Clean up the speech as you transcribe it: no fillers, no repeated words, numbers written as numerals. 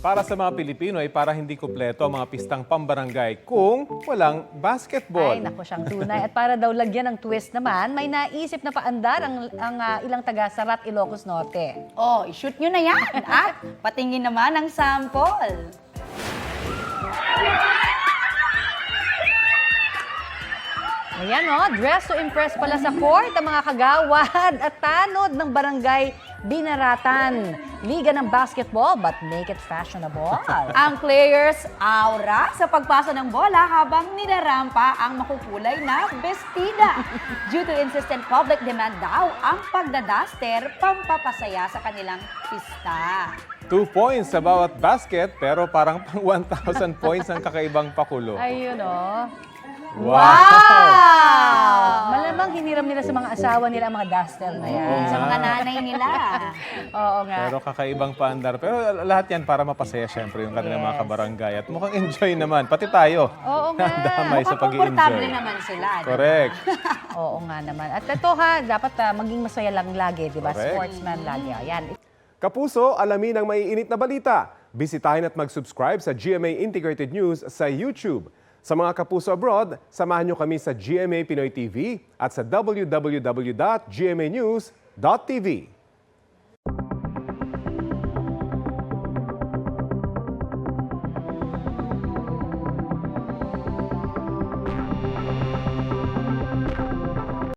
Para sa mga Pilipino ay para hindi kumpleto ang mga pistang pambarangay kung walang basketball. Ay, naku siyang tunay. At para daw lagyan ng twist naman, may naisip na paandar ang ilang taga Sarat, Ilocos Norte. Oh, i-shoot nyo na yan. At patingin naman ang sample. Ayan o, dress to impress pala sa court ang mga kagawad at tanod ng barangay Binaratan. Liga ng basketball but make it fashionable. Ang players aura sa pagpasa ng bola habang nilarampa ang makukulay na bestida. Due to insistent public demand daw ang pagdadaster pampapasaya sa kanilang pista. 2 points sa bawat basket pero parang pang 1,000 points ang kakaibang pakulo. Ayun o. Wow! Malamang hiniram nila sa mga asawa nila ang mga duster na yan. Sa mga nanay nila. Oo nga. Pero kakaibang paandar. Pero lahat yan para mapasaya syempre yung kanilang mga Yes. kabarangay. At mukhang enjoy naman. Pati tayo. Oo nga. Damay sa Mukhang komportable pag-i-enjoy. naman sila. di ba? Correct. Oo nga naman. At ito ha, dapat maging masaya lang lagi, di ba? Correct. Sportsman lagi. Ayan. Kapuso, alamin ang maiinit na balita. Bisitahin at mag-subscribe sa GMA Integrated News sa YouTube. Sa mga kapuso abroad, samahan nyo kami sa GMA Pinoy TV at sa www.gmanews.tv.